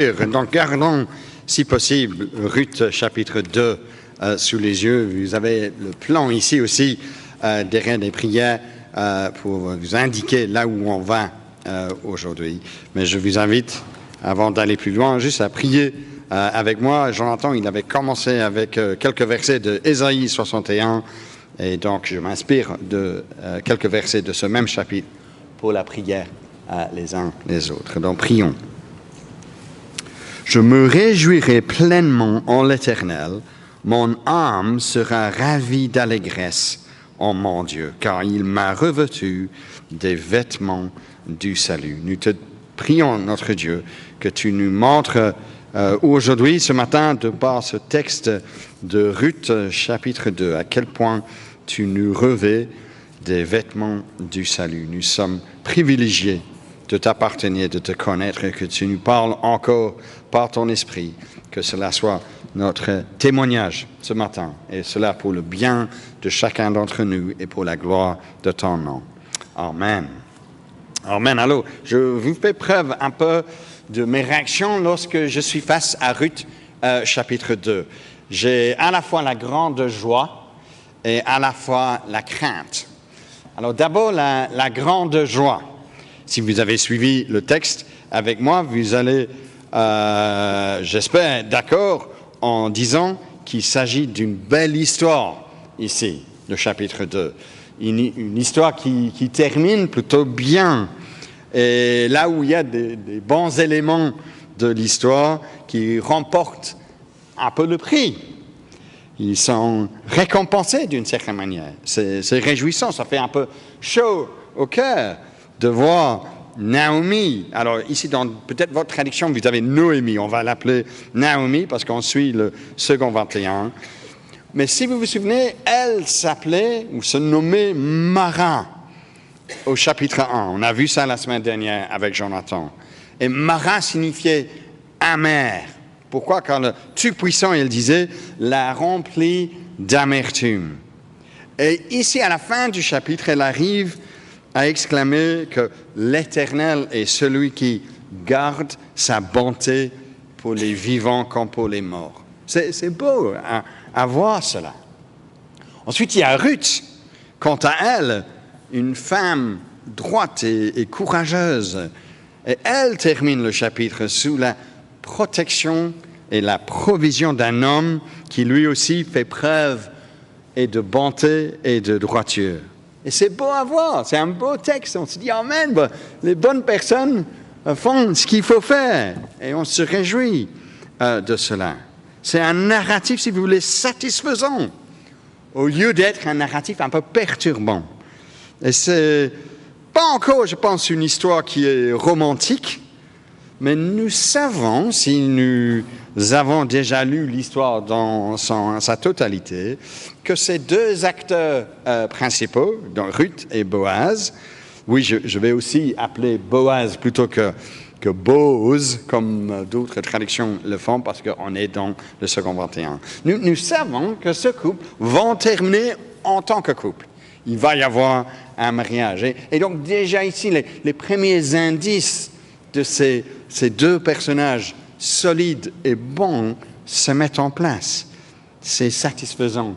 Donc, gardons, si possible, Ruth chapitre 2 sous les yeux. Vous avez le plan ici aussi, derrière des prières, pour vous indiquer là où on va aujourd'hui. Mais je vous invite, avant d'aller plus loin, juste à prier avec moi. Jonathan, il avait commencé avec quelques versets de Ésaïe 61, et donc je m'inspire de quelques versets de ce même chapitre pour la prière les uns les autres. Donc, prions. Je me réjouirai pleinement en l'Éternel, mon âme sera ravie d'allégresse en mon Dieu, car il m'a revêtu des vêtements du salut. Nous te prions, notre Dieu, que tu nous montres aujourd'hui, ce matin, de par ce texte de Ruth, chapitre 2, à quel point tu nous revêts des vêtements du salut. Nous sommes privilégiés de t'appartenir, de te connaître, et que tu nous parles encore par ton esprit, que cela soit notre témoignage ce matin, et cela pour le bien de chacun d'entre nous et pour la gloire de ton nom. Amen. Amen. Alors, je vous fais preuve un peu de mes réactions lorsque je suis face à Ruth, chapitre 2. J'ai à la fois la grande joie et à la fois la crainte. Alors d'abord, la grande joie. Si vous avez suivi le texte avec moi, vous allez, j'espère, d'accord en disant qu'il s'agit d'une belle histoire ici, le chapitre 2. Une histoire qui termine plutôt bien. Et là où il y a des bons éléments de l'histoire qui remportent un peu le prix. Ils sont récompensés d'une certaine manière. C'est réjouissant, ça fait un peu chaud au cœur de voir Naomi. Alors ici, dans peut-être votre traduction, vous avez Noémie. On va l'appeler Naomi parce qu'on suit le second 21. Mais si vous vous souvenez, elle s'appelait ou se nommait Mara au chapitre 1. On a vu ça la semaine dernière avec Jonathan. Et Mara signifiait amère. Pourquoi? Car le Tout-Puissant, il disait, la remplit d'amertume. Et ici, à la fin du chapitre, elle arrive à exclamer que l'Éternel est celui qui garde sa bonté pour les vivants comme pour les morts. C'est beau à voir cela. Ensuite, il y a Ruth. Quant à elle, une femme droite et courageuse. Et elle termine le chapitre sous la protection et la provision d'un homme qui lui aussi fait preuve et de bonté et de droiture. Et c'est beau à voir, c'est un beau texte. On se dit, amen, les bonnes personnes font ce qu'il faut faire. Et on se réjouit de cela. C'est un narratif, si vous voulez, satisfaisant, au lieu d'être un narratif un peu perturbant. Et c'est pas encore, je pense, une histoire qui est romantique, mais nous savons, si nous avons déjà lu l'histoire dans sa totalité, que ces deux acteurs principaux, donc Ruth et Boaz, oui, je vais aussi appeler Boaz plutôt que Boaz, comme d'autres traductions le font, parce qu'on est dans le second 21. Nous savons que ce couple va terminer en tant que couple. Il va y avoir un mariage. Et donc déjà ici, les premiers indices de ces deux personnages solides et bons se mettent en place. C'est satisfaisant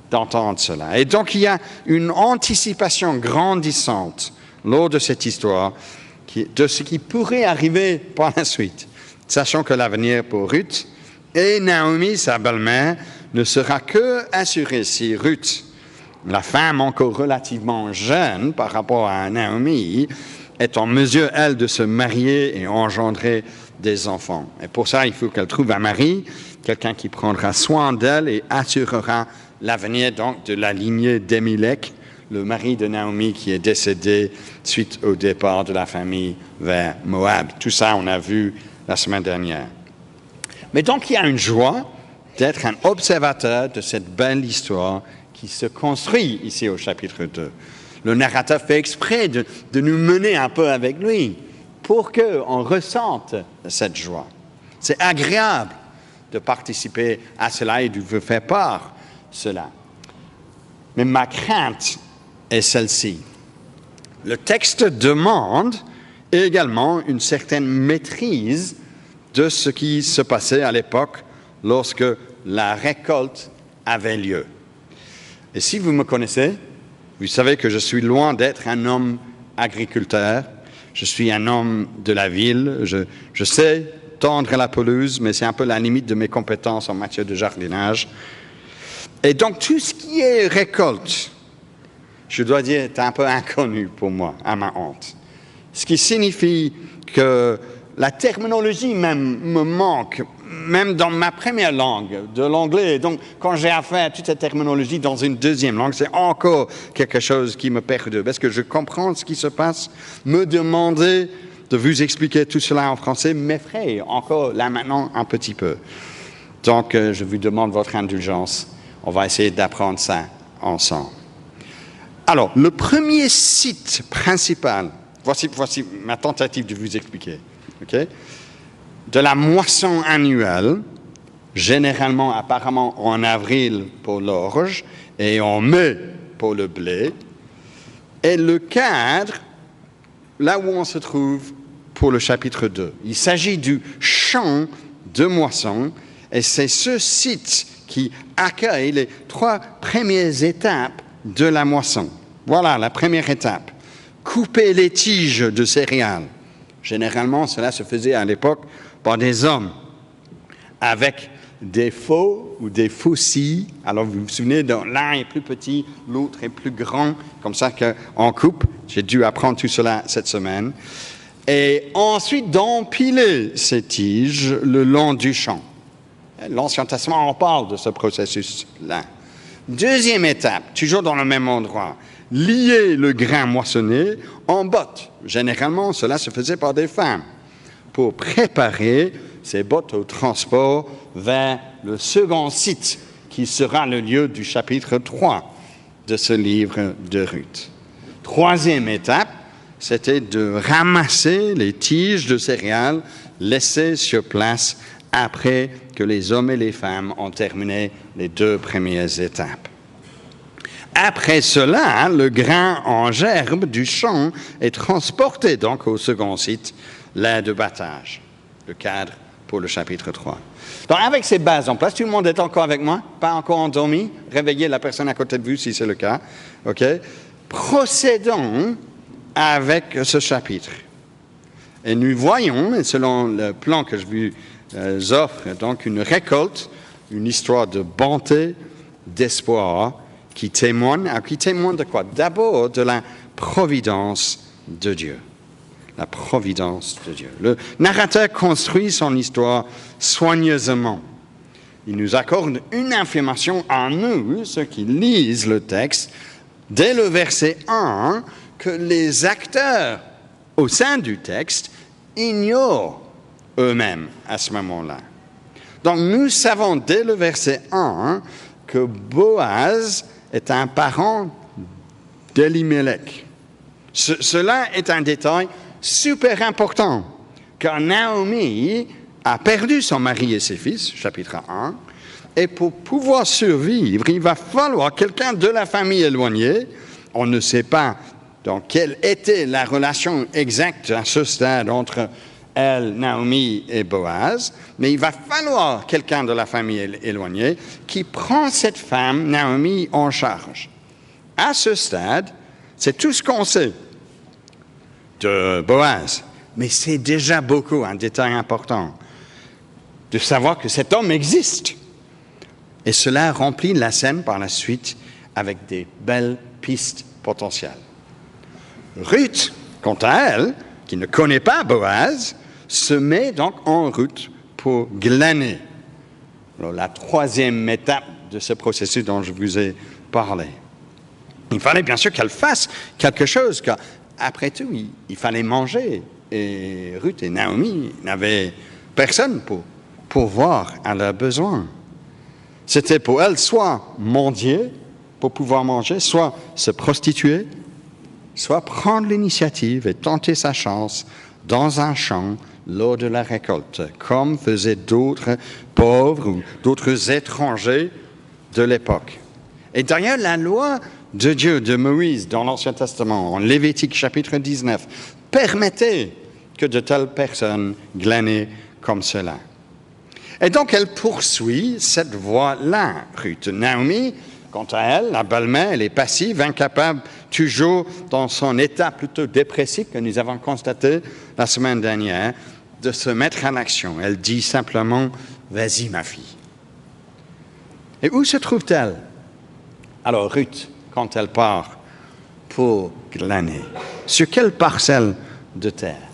d'entendre cela. Et donc il y a une anticipation grandissante lors de cette histoire de ce qui pourrait arriver par la suite, sachant que l'avenir pour Ruth et Naomi, sa belle-mère, ne sera que assuré si Ruth, la femme encore relativement jeune par rapport à Naomi, est en mesure, elle, de se marier et engendrer des enfants. Et pour ça, il faut qu'elle trouve un mari, quelqu'un qui prendra soin d'elle et assurera l'avenir donc de la lignée d'Émilec, le mari de Naomi qui est décédé suite au départ de la famille vers Moab. Tout ça, on a vu la semaine dernière. Mais donc, il y a une joie d'être un observateur de cette belle histoire qui se construit ici au chapitre 2. Le narrateur fait exprès de nous mener un peu avec lui pour qu'on ressente cette joie. C'est agréable de participer à cela et de vous faire part de cela. Mais ma crainte est celle-ci. Le texte demande également une certaine maîtrise de ce qui se passait à l'époque lorsque la récolte avait lieu. Et si vous me connaissez, vous savez que je suis loin d'être un homme agriculteur. Je suis un homme de la ville. Je sais tondre la pelouse, mais c'est un peu la limite de mes compétences en matière de jardinage. Et donc, tout ce qui est récolte, je dois dire, est un peu inconnu pour moi, à ma honte. Ce qui signifie que la terminologie même me manque, même dans ma première langue, de l'anglais. Donc, quand j'ai affaire à toute cette terminologie dans une deuxième langue, c'est encore quelque chose qui me perturbe. Est-ce que je comprends ce qui se passe? Me demander de vous expliquer tout cela en français m'effraie encore, là maintenant, un petit peu. Donc, je vous demande votre indulgence. On va essayer d'apprendre ça ensemble. Alors, le premier site principal, voici ma tentative de vous expliquer, okay? De la moisson annuelle, généralement apparemment en avril pour l'orge et en mai pour le blé, est le cadre là où on se trouve pour le chapitre 2. Il s'agit du champ de moisson et c'est ce site qui accueille les 3 premières étapes de la moisson. Voilà la première étape. Couper les tiges de céréales. Généralement, cela se faisait à l'époque par des hommes avec des faux ou des faucilles. Alors, vous vous souvenez, l'un est plus petit, l'autre est plus grand, comme ça qu'on coupe. J'ai dû apprendre tout cela cette semaine. Et ensuite, d'empiler ces tiges le long du champ. L'Ancien Testament en parle de ce processus-là. Deuxième étape, toujours dans le même endroit, lier le grain moissonné en bottes. Généralement, cela se faisait par des femmes pour préparer ces bottes au transport vers le second site qui sera le lieu du chapitre 3 de ce livre de Ruth. Troisième étape, c'était de ramasser les tiges de céréales laissées sur place après que les hommes et les femmes ont terminé les 2 premières étapes. Après cela, le grain en gerbe du champ est transporté donc au second site, l'aire de battage, le cadre pour le chapitre 3. Donc avec ces bases en place, tout le monde est encore avec moi? Pas encore endormi? Réveillez la personne à côté de vous si c'est le cas. Okay? Procédons avec ce chapitre. Et nous voyons, selon le plan que je vous offre, donc une récolte, une histoire de bonté, d'espoir, qui témoigne de quoi? D'abord de la providence de Dieu. La providence de Dieu. Le narrateur construit son histoire soigneusement. Il nous accorde une information à nous, ceux qui lisent le texte, dès le verset 1, que les acteurs au sein du texte ignorent eux-mêmes à ce moment-là. Donc nous savons dès le verset 1 que Boaz est un parent d'Elimelech. Cela est un détail super important, car Naomi a perdu son mari et ses fils, chapitre 1, et pour pouvoir survivre, il va falloir quelqu'un de la famille éloignée. On ne sait pas donc quelle était la relation exacte à ce stade entre elle, Naomi et Boaz, mais il va falloir quelqu'un de la famille éloignée qui prend cette femme, Naomi, en charge. À ce stade, c'est tout ce qu'on sait de Boaz, mais c'est déjà beaucoup, un détail important, de savoir que cet homme existe. Et cela remplit la scène par la suite avec des belles pistes potentielles. Ruth, quant à elle, qui ne connaît pas Boaz, se met donc en route pour glaner. Alors, la troisième étape de ce processus dont je vous ai parlé. Il fallait bien sûr qu'elle fasse quelque chose, car après tout, il fallait manger. Et Ruth et Naomi n'avaient personne pour voir à leurs besoins. C'était pour elles soit mendier pour pouvoir manger, soit se prostituer, soit prendre l'initiative et tenter sa chance dans un champ lors de la récolte, comme faisaient d'autres pauvres ou d'autres étrangers de l'époque. Et d'ailleurs, la loi de Dieu, de Moïse, dans l'Ancien Testament, en Lévitique chapitre 19, permettait que de telles personnes glanaient comme cela. Et donc, elle poursuit cette voie-là, Ruth. Naomi, quant à elle, la belle-mère, elle est passive, incapable, toujours dans son état plutôt dépressif que nous avons constaté la semaine dernière, de se mettre en action. Elle dit simplement « Vas-y, ma fille ». Et où se trouve-t-elle? Alors, Ruth, quand elle part pour glaner, sur quelle parcelle de terre?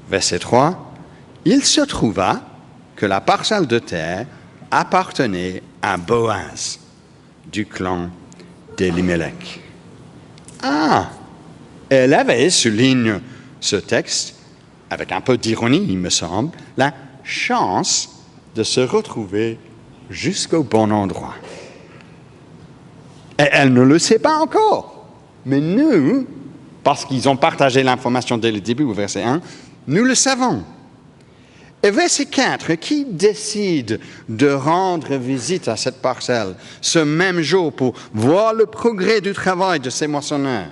Verset 3, « Il se trouva que la parcelle de terre appartenait à Boaz, du clan d'Elimelech. » Ah, elle avait, souligne ce texte, avec un peu d'ironie, il me semble, la chance de se retrouver jusqu'au bon endroit. Et elle ne le sait pas encore. Mais nous, parce qu'ils ont partagé l'information dès le début, au verset 1, nous le savons. Et verset 4, qui décide de rendre visite à cette parcelle ce même jour pour voir le progrès du travail de ses moissonneurs?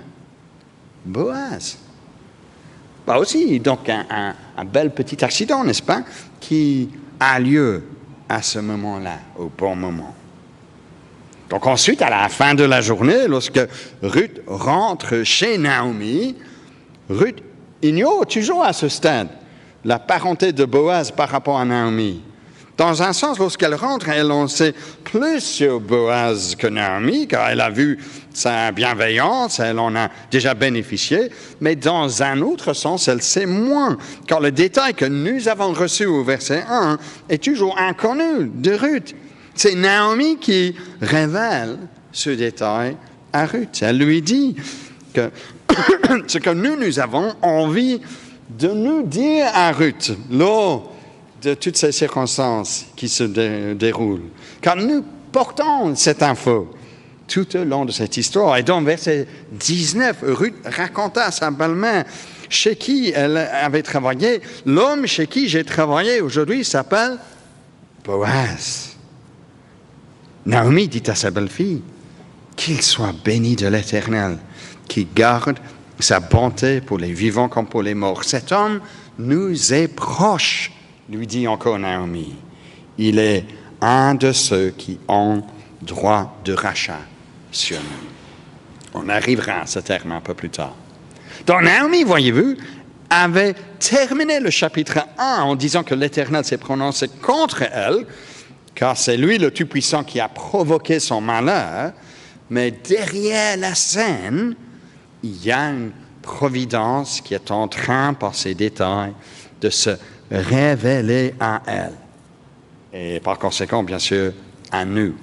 Boaz. Bah aussi, donc un bel petit accident, n'est-ce pas, qui a lieu à ce moment-là, au bon moment. Donc ensuite, à la fin de la journée, lorsque Ruth rentre chez Naomi, Ruth ignore toujours à ce stade la parenté de Boaz par rapport à Naomi. Dans un sens, lorsqu'elle rentre, elle en sait plus sur Boaz que Naomi, car elle a vu sa bienveillance, elle en a déjà bénéficié, mais dans un autre sens, elle sait moins, car le détail que nous avons reçu au verset 1 est toujours inconnu de Ruth. C'est Naomi qui révèle ce détail à Ruth. Elle lui dit que ce que nous avons envie de nous dire à Ruth lors de toutes ces circonstances qui se déroulent. Car nous portons cette info tout au long de cette histoire. Et dans verset 19, Ruth raconta à sa belle-mère chez qui elle avait travaillé. L'homme chez qui j'ai travaillé aujourd'hui s'appelle Boaz. Naomi dit à sa belle-fille, qu'il soit béni de l'Éternel, qui garde sa bonté pour les vivants comme pour les morts. Cet homme nous est proche, lui dit encore Naomi. Il est un de ceux qui ont droit de rachat sur nous. On arrivera à ce terme un peu plus tard. Donc Naomi, voyez-vous, avait terminé le chapitre 1 en disant que l'Éternel s'est prononcé contre elle, car c'est lui le Tout-Puissant qui a provoqué son malheur, mais derrière la scène, il y a une providence qui est en train, par ses détails, de se révéler à elle. Et par conséquent, bien sûr, à nous,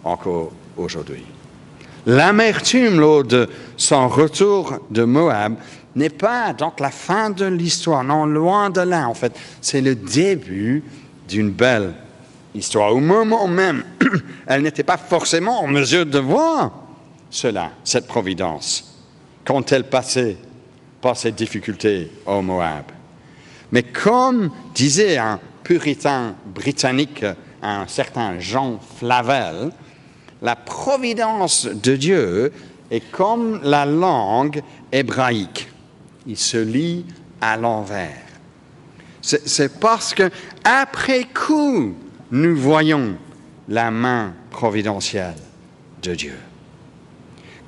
encore aujourd'hui. L'amertume lors de son retour de Moab n'est pas donc la fin de l'histoire, non, loin de là, en fait. C'est le début d'une belle histoire. Au moment même, elle n'était pas forcément en mesure de voir cela, cette providence, quand elle passait par ces difficultés au Moab. Mais comme disait un puritain britannique, un certain Jean Flavel, la providence de Dieu est comme la langue hébraïque. Il se lit à l'envers. C'est parce que après coup, nous voyons la main providentielle de Dieu.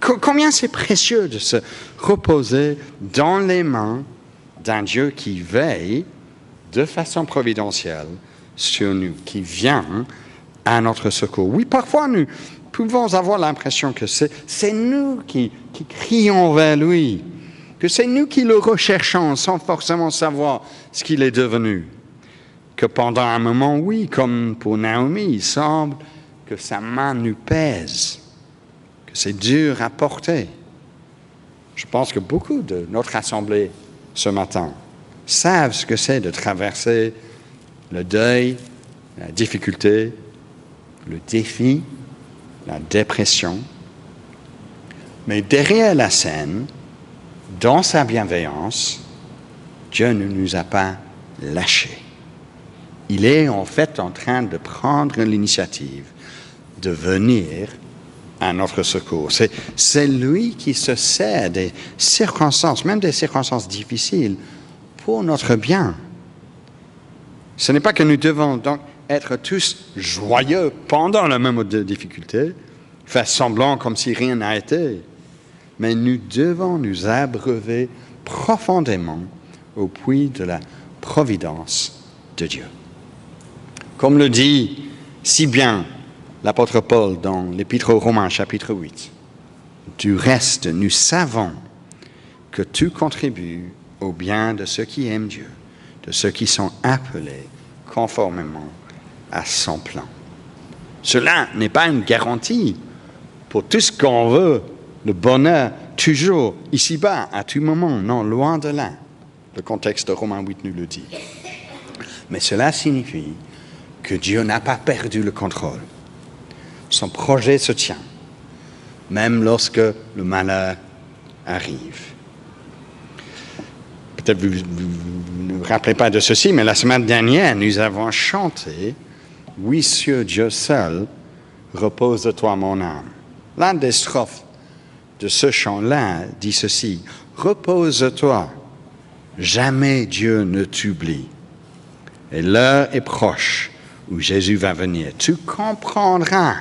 Combien c'est précieux de se reposer dans les mains d'un Dieu qui veille de façon providentielle sur nous, qui vient à notre secours. Oui, parfois nous pouvons avoir l'impression que c'est nous qui crions vers lui, que c'est nous qui le recherchons sans forcément savoir ce qu'il est devenu. Que pendant un moment, oui, comme pour Naomi, il semble que sa main nous pèse, que c'est dur à porter. Je pense que beaucoup de notre assemblée ce matin savent ce que c'est de traverser le deuil, la difficulté, le défi, la dépression. Mais derrière la scène, dans sa bienveillance, Dieu ne nous a pas lâchés. Il est en fait en train de prendre l'initiative de venir à notre secours. C'est lui qui se sert des circonstances, même des circonstances difficiles, pour notre bien. Ce n'est pas que nous devons donc être tous joyeux pendant le moment de difficulté, faire semblant comme si rien n'a été, mais nous devons nous abreuver profondément au puits de la providence de Dieu. Comme le dit si bien l'apôtre Paul dans l'Épître aux Romains, chapitre 8, du reste, nous savons que tout contribue au bien de ceux qui aiment Dieu, de ceux qui sont appelés conformément à son plan. Cela n'est pas une garantie pour tout ce qu'on veut, le bonheur, toujours, ici-bas, à tout moment. Non, loin de là. Le contexte de Romains 8 nous le dit. Mais cela signifie que Dieu n'a pas perdu le contrôle. Son projet se tient, même lorsque le malheur arrive. Peut-être vous ne vous rappelez pas de ceci, mais la semaine dernière, nous avons chanté « Oui, sur Dieu seul, repose-toi mon âme ». L'un des strophes de ce chant-là dit ceci « Repose-toi, jamais Dieu ne t'oublie. Et l'heure est proche où Jésus va venir. Tu comprendras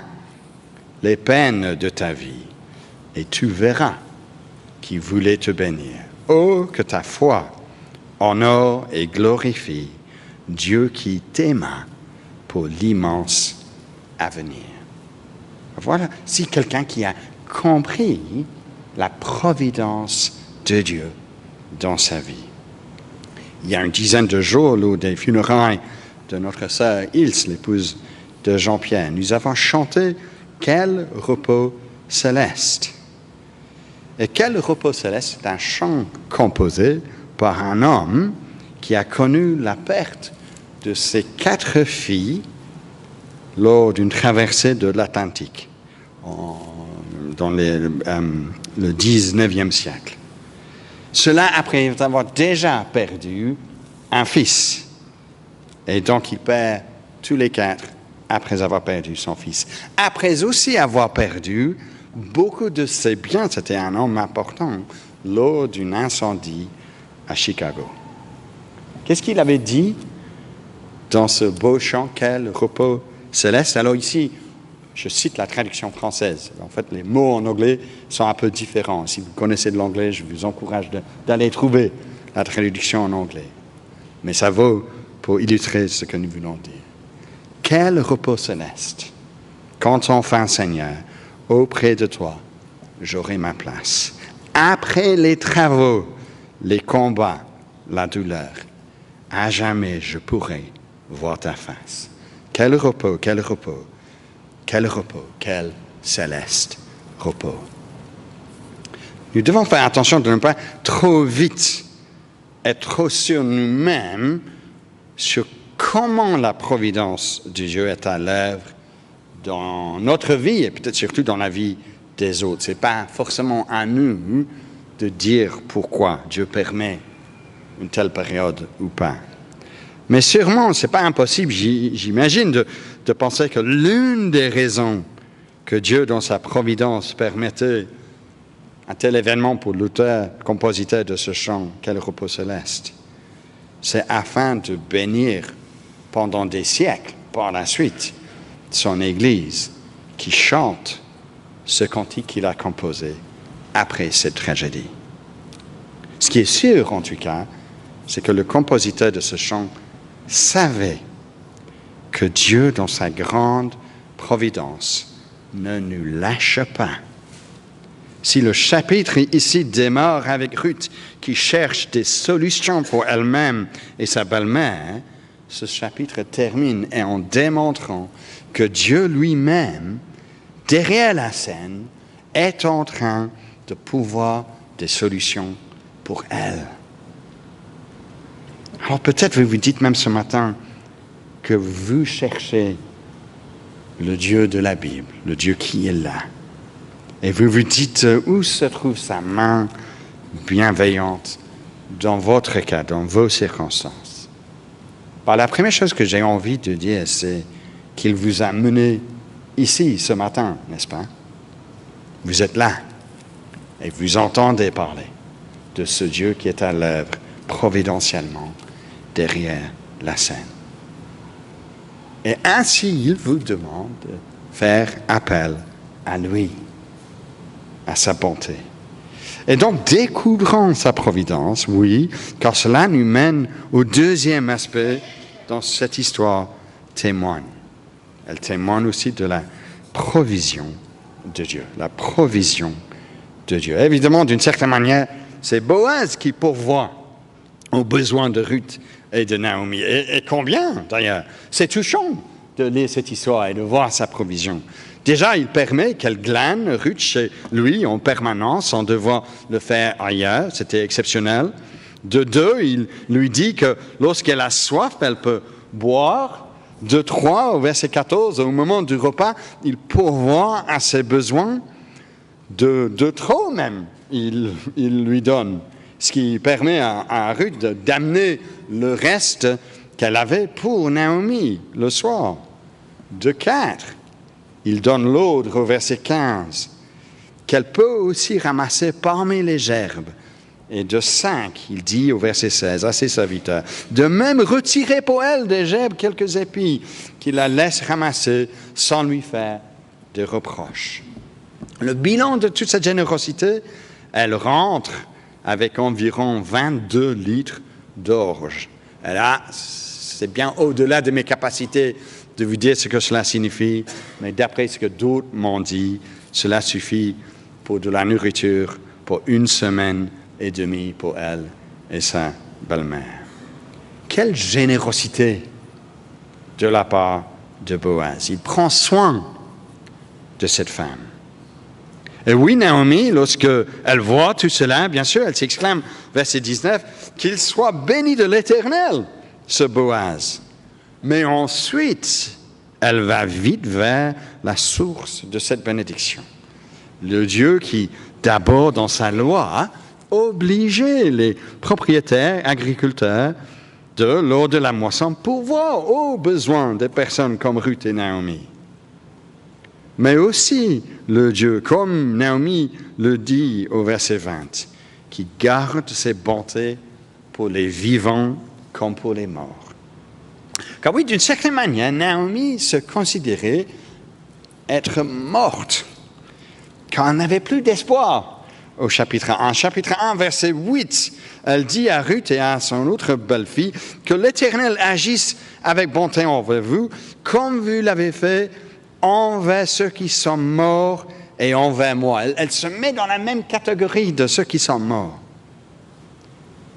les peines de ta vie et tu verras qui voulait te bénir. Oh, que ta foi honore et glorifie Dieu qui t'aima pour l'immense avenir. » Voilà, si quelqu'un qui a compris la providence de Dieu dans sa vie. Il y a une dizaine de jours, lors des funérailles de notre sœur Ilse, l'épouse de Jean-Pierre, nous avons chanté « Quel repos céleste ». Et « Quel repos céleste » est un chant composé par un homme qui a connu la perte de ses 4 filles lors d'une traversée de l'Atlantique dans le 19e siècle. Cela après avoir déjà perdu un fils. Et donc il perd tous les 4 après avoir perdu son fils. Après aussi avoir perdu beaucoup de ses biens, c'était un homme important, lors d'un incendie à Chicago. Qu'est-ce qu'il avait dit dans ce beau chant « Quel repos céleste » ? Alors ici, je cite la traduction française. En fait, les mots en anglais sont un peu différents. Si vous connaissez de l'anglais, je vous encourage d'aller trouver la traduction en anglais. Mais ça vaut pour illustrer ce que nous voulons dire. Quel repos céleste, quand enfin, Seigneur, auprès de toi, j'aurai ma place. Après les travaux, les combats, la douleur, à jamais je pourrai voir ta face. Quel repos, quel repos, quel repos, quel céleste repos. Nous devons faire attention de ne pas trop vite être trop sur nous-mêmes, sur comment la providence de Dieu est à l'œuvre dans notre vie et peut-être surtout dans la vie des autres. Ce n'est pas forcément à nous de dire pourquoi Dieu permet une telle période ou pas. Mais sûrement, ce n'est pas impossible, j'imagine, de penser que l'une des raisons que Dieu, dans sa providence, permettait un tel événement pour l'auteur, compositeur de ce chant, « Quel repos céleste », c'est afin de bénir pendant des siècles, par la suite, son Église qui chante ce cantique qu'il a composé après cette tragédie. Ce qui est sûr, en tout cas, c'est que le compositeur de ce chant savait que Dieu, dans sa grande providence, ne nous lâche pas. Si le chapitre ici démarre avec Ruth qui cherche des solutions pour elle-même et sa belle-mère, ce chapitre termine en démontrant que Dieu lui-même, derrière la scène, est en train de pouvoir des solutions pour elle. Alors peut-être vous vous dites même ce matin que vous cherchez le Dieu de la Bible, le Dieu qui est là. Et vous vous dites où se trouve sa main bienveillante dans votre cas, dans vos circonstances. La première chose que j'ai envie de dire, c'est qu'il vous a mené ici ce matin, n'est-ce pas? Vous êtes là et vous entendez parler de ce Dieu qui est à l'œuvre providentiellement derrière la scène. Et ainsi, il vous demande de faire appel à lui, à sa bonté. Et donc, découvrons sa providence, oui, car cela nous mène au deuxième aspect dont cette histoire témoigne. Elle témoigne aussi de la provision de Dieu, la provision de Dieu. Évidemment, d'une certaine manière, c'est Boaz qui pourvoit aux besoins de Ruth et de Naomi. Et combien, d'ailleurs? C'est touchant de lire cette histoire et de voir sa provision. Déjà, il permet qu'elle glane Ruth chez lui en permanence, sans devoir le faire ailleurs. C'était exceptionnel. De deux, il lui dit que lorsqu'elle a soif, elle peut boire. De 3, au verset 14, au moment du repas, il pourvoit à ses besoins. De trop même, il lui donne. Ce qui permet à Ruth d'amener le reste qu'elle avait pour Naomi le soir. De 4, il donne l'ordre au verset 15, qu'elle peut aussi ramasser parmi les gerbes. Et de 5, il dit au verset 16 à ses serviteurs, de même retirer pour elle des gerbes quelques épis, qu'il la laisse ramasser sans lui faire de reproches. Le bilan de toute cette générosité, elle rentre avec environ 22 litres d'orge. Et là, c'est bien au-delà de mes capacités de vous dire ce que cela signifie, mais d'après ce que d'autres m'ont dit, cela suffit pour de la nourriture pour 1 semaine et demie pour elle et sa belle-mère. Quelle générosité de la part de Boaz. Il prend soin de cette femme. Et oui, Naomi, lorsque elle voit tout cela, bien sûr, elle s'exclame, verset 19, « Qu'il soit béni de l'Éternel, ce Boaz. » Mais ensuite, elle va vite vers la source de cette bénédiction. Le Dieu qui, d'abord dans sa loi, obligeait les propriétaires, agriculteurs, lors de la moisson, pourvoir aux besoins des personnes comme Ruth et Naomi. Mais aussi le Dieu, comme Naomi le dit au verset 20, qui garde ses bontés pour les vivants comme pour les morts. Car oui, d'une certaine manière, Naomi se considérait être morte, car elle n'avait plus d'espoir au chapitre 1. Chapitre 1, verset 8, elle dit à Ruth et à son autre belle-fille que l'Éternel agisse avec bonté envers vous, comme vous l'avez fait envers ceux qui sont morts et envers moi. Elle se met dans la même catégorie de ceux qui sont morts.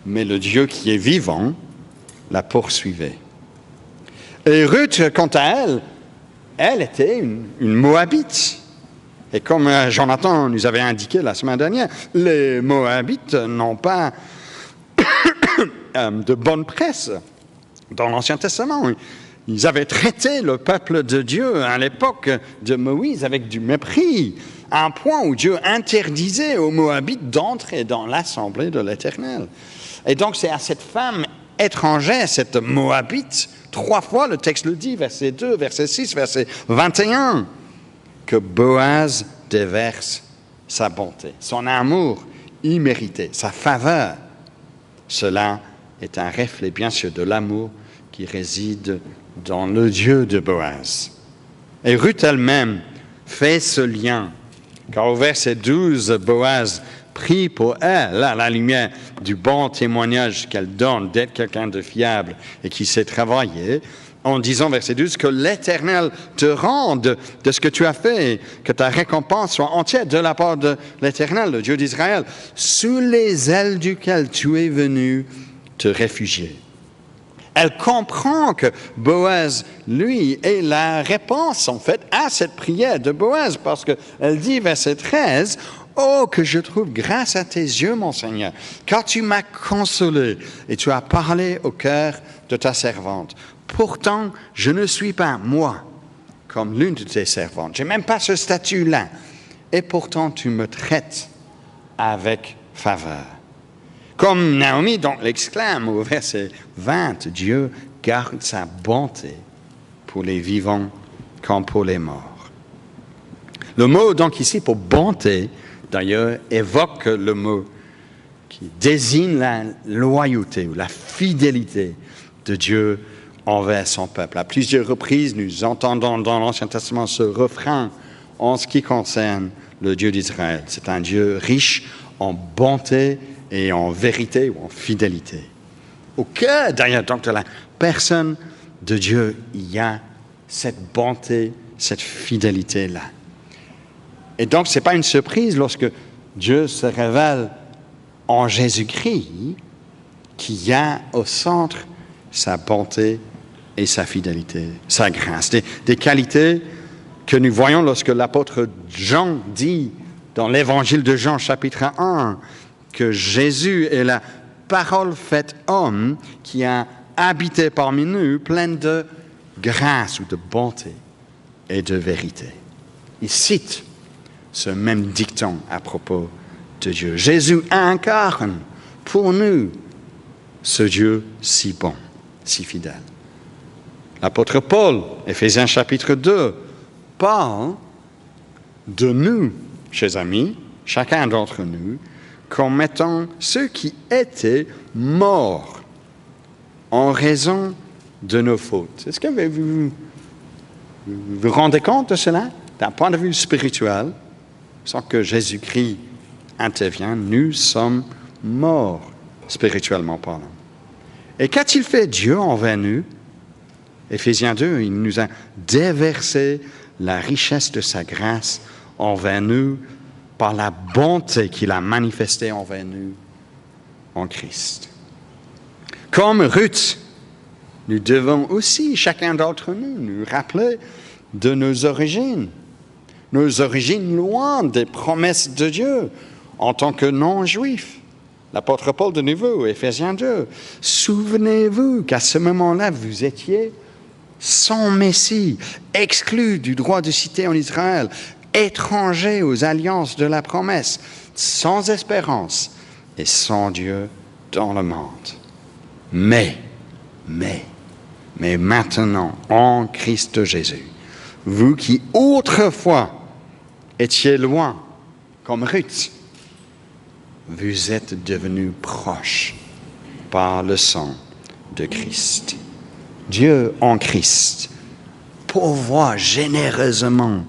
Mais le Dieu qui est vivant la poursuivait. Et Ruth, quant à elle était une Moabite. Et comme Jonathan nous avait indiqué la semaine dernière, les Moabites n'ont pas de bonne presse dans l'Ancien Testament. Ils avaient traité le peuple de Dieu à l'époque de Moïse avec du mépris, à un point où Dieu interdisait aux Moabites d'entrer dans l'assemblée de l'Éternel. Et donc c'est à cette femme étrangère, cette Moabite, 3 fois le texte le dit, verset 2, verset 6, verset 21, que Boaz déverse sa bonté, son amour immérité, sa faveur. Cela est un reflet, bien sûr, de l'amour qui réside dans le Dieu de Boaz. Et Ruth elle-même fait ce lien, car au verset 12, Boaz prie pour elle, à la lumière du bon témoignage qu'elle donne d'être quelqu'un de fiable et qui sait travailler, en disant, verset 12, que l'Éternel te rende de ce que tu as fait, que ta récompense soit entière de la part de l'Éternel, le Dieu d'Israël, sous les ailes duquel tu es venu te réfugier. Elle comprend que Boaz, lui, est la réponse, en fait, à cette prière de Boaz, parce qu'elle dit, verset 13, « Oh, que je trouve grâce à tes yeux, mon Seigneur, car tu m'as consolé et tu as parlé au cœur de ta servante. Pourtant, je ne suis pas, moi, comme l'une de tes servantes. Je n'ai même pas ce statut-là. Et pourtant, tu me traites avec faveur. » Comme Naomi donc l'exclame au verset 20, Dieu garde sa bonté pour les vivants comme pour les morts. Le mot donc ici pour bonté, d'ailleurs, évoque le mot qui désigne la loyauté ou la fidélité de Dieu envers son peuple. À plusieurs reprises, nous entendons dans l'Ancien Testament ce refrain en ce qui concerne le Dieu d'Israël. C'est un Dieu riche en bonté et en vérité ou en fidélité. Au cœur, d'ailleurs, donc, de la personne de Dieu, il y a cette bonté, cette fidélité-là. Et donc, ce n'est pas une surprise lorsque Dieu se révèle en Jésus-Christ qu'il y a au centre sa bonté et sa fidélité, sa grâce. Des qualités que nous voyons lorsque l'apôtre Jean dit dans l'évangile de Jean, chapitre 1, que Jésus est la parole faite homme qui a habité parmi nous, pleine de grâce ou de bonté et de vérité. Il cite ce même dicton à propos de Dieu. Jésus incarne pour nous ce Dieu si bon, si fidèle. L'apôtre Paul, Éphésiens chapitre 2, parle de nous, chers amis, chacun d'entre nous, comme étant ceux qui étaient morts en raison de nos fautes. Est-ce que vous vous rendez compte de cela? D'un point de vue spirituel, sans que Jésus-Christ intervienne, nous sommes morts, spirituellement parlant. Et qu'a-t-il fait Dieu envers nous? Éphésiens 2, il nous a déversé la richesse de sa grâce envers nous par la bonté qu'il a manifestée envers nous en Christ. Comme Ruth, nous devons aussi, chacun d'entre nous, nous rappeler de nos origines loin des promesses de Dieu en tant que non-juifs. L'apôtre Paul de nouveau, Éphésiens 2, souvenez-vous qu'à ce moment-là, vous étiez sans Messie, exclus du droit de cité en Israël, étrangers aux alliances de la promesse, sans espérance et sans Dieu dans le monde. Mais maintenant, en Christ Jésus, vous qui autrefois étiez loin, comme Ruth, vous êtes devenus proches par le sang de Christ. Dieu en Christ pourvoit généreusement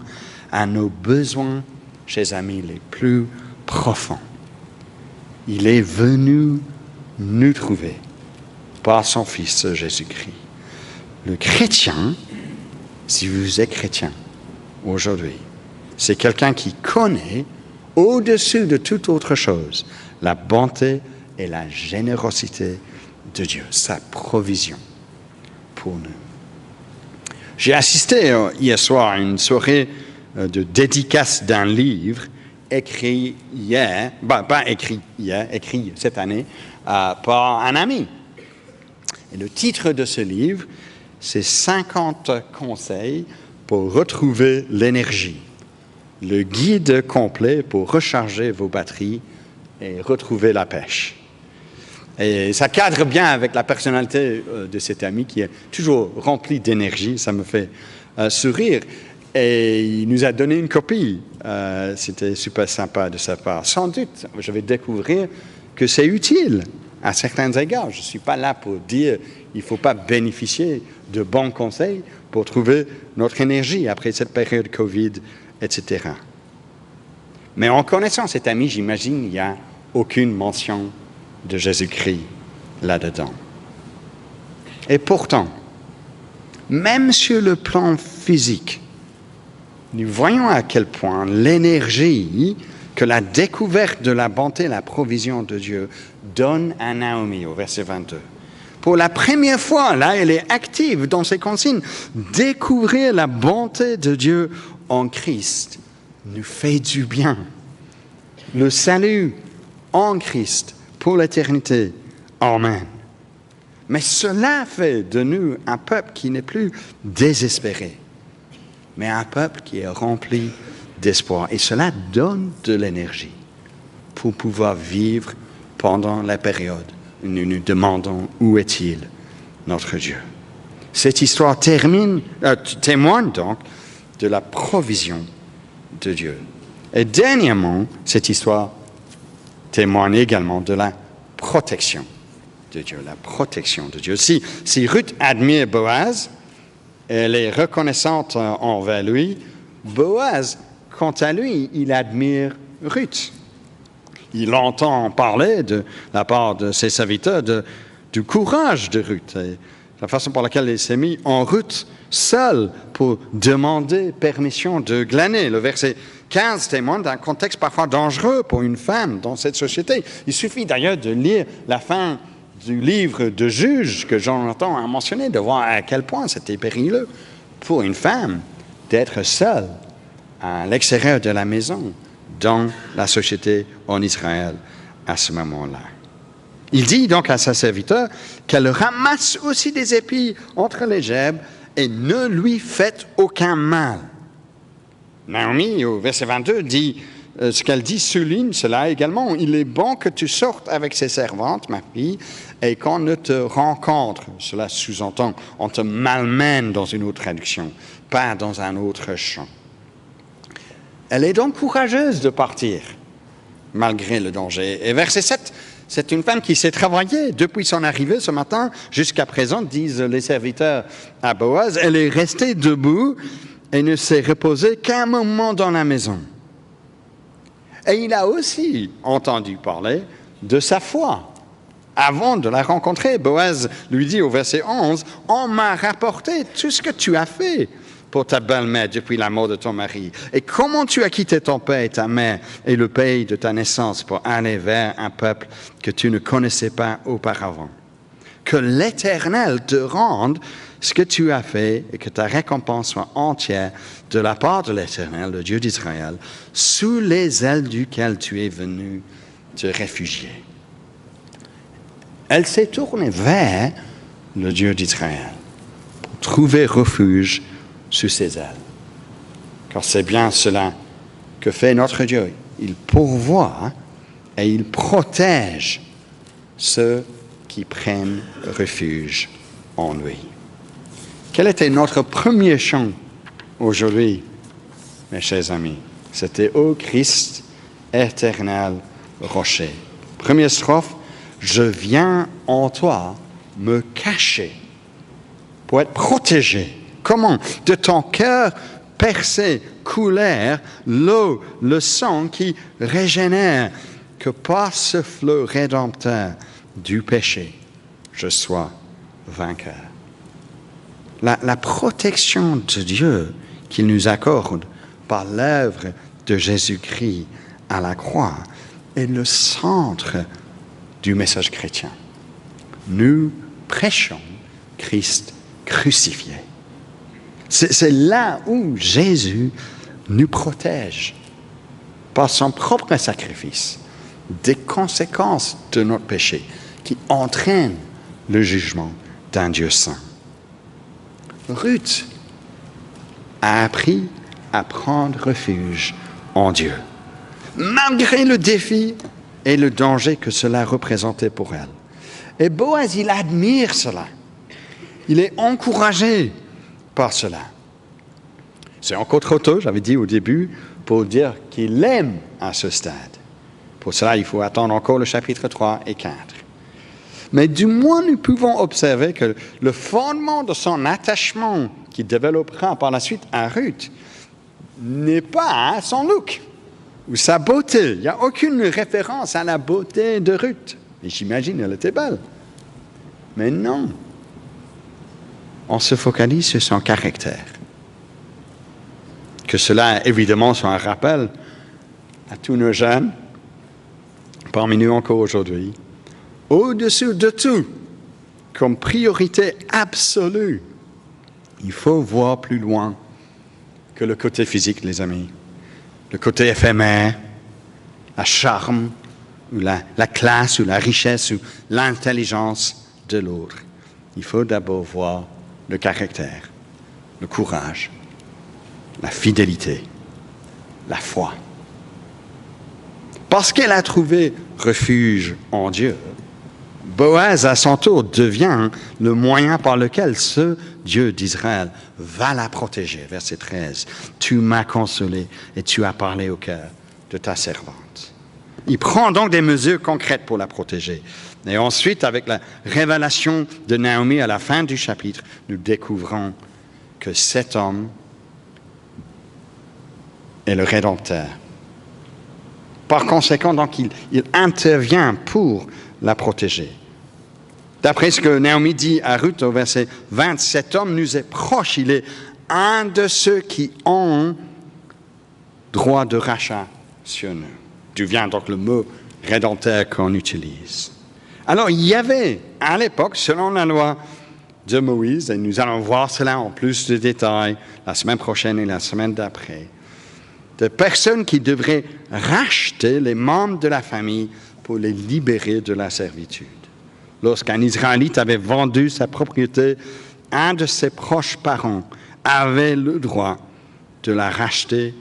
à nos besoins, chers amis, les plus profonds. Il est venu nous trouver par son Fils Jésus-Christ. Le chrétien, si vous êtes chrétien aujourd'hui, c'est quelqu'un qui connaît au-dessus de toute autre chose la bonté et la générosité de Dieu, sa provision pour nous. J'ai assisté hier soir à une soirée de dédicace d'un livre écrit hier, écrit cette année par un ami. Et le titre de ce livre, c'est 50 conseils pour retrouver l'énergie. Le guide complet pour recharger vos batteries et retrouver la pêche. Et ça cadre bien avec la personnalité de cet ami qui est toujours rempli d'énergie. Ça me fait sourire. Et il nous a donné une copie. C'était super sympa de sa part. Sans doute, je vais découvrir que c'est utile à certains égards. Je ne suis pas là pour dire qu'il ne faut pas bénéficier de bons conseils pour trouver notre énergie après cette période Covid, etc. Mais en connaissant cet ami, j'imagine qu'il n'y a aucune mention de Jésus-Christ là-dedans. Et pourtant, même sur le plan physique, nous voyons à quel point l'énergie que la découverte de la bonté et la provision de Dieu donne à Naomi, au verset 22. Pour la première fois, là, elle est active dans ses consignes. Découvrir la bonté de Dieu en Christ nous fait du bien. Le salut en Christ pour l'éternité. Amen. Mais cela fait de nous un peuple qui n'est plus désespéré, mais un peuple qui est rempli d'espoir. Et cela donne de l'énergie pour pouvoir vivre pendant la période où nous nous demandons où est-il, notre Dieu. Cette histoire témoigne donc de la provision de Dieu. Et dernièrement, cette histoire témoigne également de la protection de Dieu, la protection de Dieu. Si Ruth admire Boaz, elle est reconnaissante envers lui, Boaz, quant à lui, il admire Ruth. Il entend parler de la part de ses serviteurs du courage de Ruth, et la façon par laquelle il s'est mis en route seul pour demander permission de glaner. Le verset 15 témoigne d'un contexte parfois dangereux pour une femme dans cette société. Il suffit d'ailleurs de lire la fin du livre de Juges que Jonathan a mentionné, de voir à quel point c'était périlleux pour une femme d'être seule à l'extérieur de la maison dans la société en Israël à ce moment-là. Il dit donc à sa serviteur qu'elle ramasse aussi des épis entre les gerbes et ne lui faites aucun mal. Naomi, au verset 22, dit, ce qu'elle dit souligne cela également. Il est bon que tu sortes avec ses servantes, ma fille, et qu'on ne te rencontre. Cela sous-entend, on te malmène dans une autre traduction, pas dans un autre champ. Elle est donc courageuse de partir, malgré le danger. Et verset 7, c'est une femme qui s'est travaillée depuis son arrivée ce matin jusqu'à présent, disent les serviteurs à Boaz. Elle est restée debout et ne s'est reposée qu'un moment dans la maison. Et il a aussi entendu parler de sa foi. Avant de la rencontrer, Boaz lui dit au verset 11, « On m'a rapporté tout ce que tu as fait pour ta belle-mère depuis la mort de ton mari. Et comment tu as quitté ton père et ta mère et le pays de ta naissance pour aller vers un peuple que tu ne connaissais pas auparavant. Que l'Éternel te rende ce que tu as fait et que ta récompense soit entière de la part de l'Éternel, le Dieu d'Israël, sous les ailes duquel tu es venu te réfugier. » Elle s'est tournée vers le Dieu d'Israël pour trouver refuge sous ses ailes. Car c'est bien cela que fait notre Dieu. Il pourvoit et il protège ceux qui prennent refuge en lui. Quel était notre premier chant aujourd'hui, mes chers amis? C'était « Ô Christ, éternel rocher ». Première strophe, « Je viens en toi me cacher pour être protégé ». Comment? De ton cœur percé, coulèrent l'eau, le sang qui régénère, que par ce flot rédempteur du péché, je sois vainqueur. La protection de Dieu qu'il nous accorde par l'œuvre de Jésus-Christ à la croix est le centre du message chrétien. Nous prêchons Christ crucifié. C'est là où Jésus nous protège par son propre sacrifice des conséquences de notre péché qui entraînent le jugement d'un Dieu saint. Ruth a appris à prendre refuge en Dieu, malgré le défi et le danger que cela représentait pour elle. Et Boaz, il admire cela. Il est encouragé par cela. C'est encore trop tôt, j'avais dit au début, pour dire qu'il aime à ce stade. Pour cela, il faut attendre encore le chapitre 3 et 4. Mais du moins, nous pouvons observer que le fondement de son attachement qui développera par la suite à Ruth n'est pas son look ou sa beauté. Il n'y a aucune référence à la beauté de Ruth. Et j'imagine elle était belle. Mais non. On se focalise sur son caractère. Que cela, évidemment, soit un rappel à tous nos jeunes, parmi nous encore aujourd'hui, au-dessus de tout, comme priorité absolue, il faut voir plus loin que le côté physique, les amis, le côté éphémère, la charme, ou la classe, ou la richesse, ou l'intelligence de l'autre. Il faut d'abord voir le caractère, le courage, la fidélité, la foi. Parce qu'elle a trouvé refuge en Dieu, Boaz, à son tour, devient le moyen par lequel ce Dieu d'Israël va la protéger. Verset 13. « Tu m'as consolé et tu as parlé au cœur de ta servante. » Il prend donc des mesures concrètes pour la protéger. Et ensuite, avec la révélation de Naomi à la fin du chapitre, nous découvrons que cet homme est le Rédempteur. Par conséquent, donc, il intervient pour la protéger. D'après ce que Naomi dit à Ruth au verset 20, cet homme nous est proche, il est un de ceux qui ont droit de rachat sur nous. D'où vient donc le mot Rédempteur qu'on utilise. Alors, il y avait à l'époque, selon la loi de Moïse, et nous allons voir cela en plus de détails la semaine prochaine et la semaine d'après, de personnes qui devraient racheter les membres de la famille pour les libérer de la servitude. Lorsqu'un Israélite avait vendu sa propriété, un de ses proches parents avait le droit de la racheter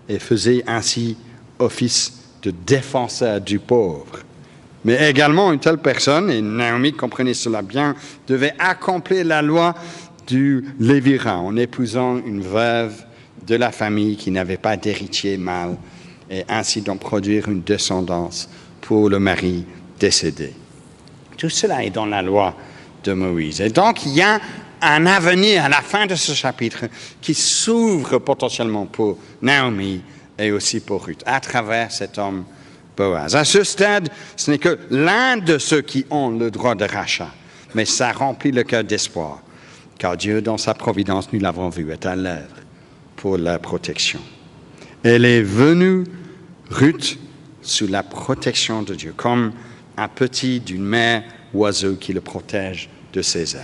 et faisait ainsi office de défenseur du pauvre. Mais également, une telle personne, et Naomi comprenait cela bien, devait accomplir la loi du lévirat en épousant une veuve de la famille qui n'avait pas d'héritier mâle et ainsi donc produire une descendance pour le mari décédé. Tout cela est dans la loi de Moïse. Et donc, il y a un avenir à la fin de ce chapitre qui s'ouvre potentiellement pour Naomi et aussi pour Ruth, à travers cet homme Boaz. À ce stade, ce n'est que l'un de ceux qui ont le droit de rachat, mais ça remplit le cœur d'espoir, car Dieu, dans sa providence, nous l'avons vu, est à l'œuvre pour la protection. Elle est venue, Ruth, sous la protection de Dieu, comme un petit d'une mère oiseau qui le protège de ses ailes.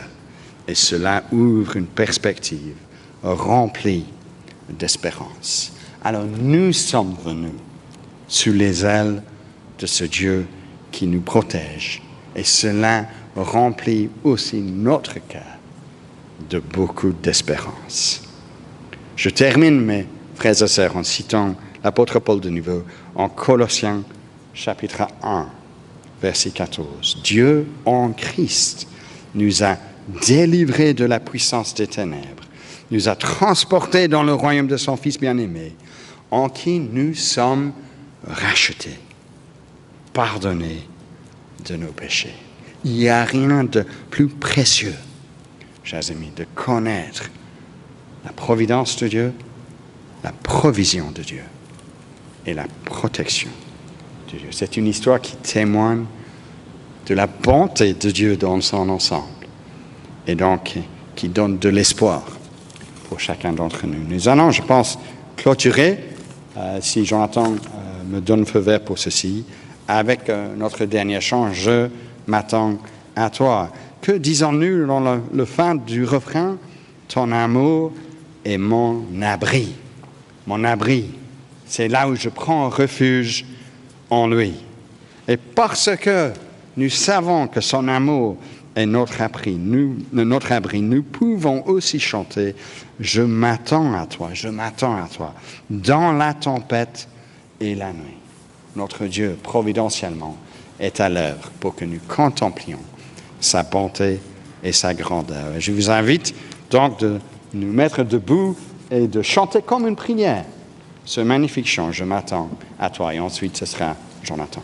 Et cela ouvre une perspective remplie d'espérance. Alors nous sommes venus sous les ailes de ce Dieu qui nous protège. Et cela remplit aussi notre cœur de beaucoup d'espérance. Je termine, mes frères et sœurs, en citant l'apôtre Paul de nouveau en Colossiens chapitre 1, verset 14. Dieu en Christ nous a délivrés de la puissance des ténèbres, nous a transportés dans le royaume de son Fils bien-aimé, en qui nous sommes rachetés, pardonnés de nos péchés. Il n'y a rien de plus précieux, chers amis, de connaître la providence de Dieu, la provision de Dieu et la protection de Dieu. C'est une histoire qui témoigne de la bonté de Dieu dans son ensemble et donc qui donne de l'espoir pour chacun d'entre nous. Nous allons, je pense, clôturer, si Jonathan me donne feu vert pour ceci, avec notre dernier chant, « Je m'attends à toi ». Que disons-nous dans le fin du refrain? Ton amour est mon abri. Mon abri, c'est là où je prends refuge en lui. Et parce que nous savons que son amour est notre abri, nous pouvons aussi chanter « Je m'attends à toi, je m'attends à toi » dans la tempête et la nuit. Notre Dieu, providentiellement, est à l'œuvre pour que nous contemplions sa bonté et sa grandeur. Et je vous invite donc de nous mettre debout et de chanter comme une prière ce magnifique chant « Je m'attends à toi ». Et ensuite, ce sera Jonathan.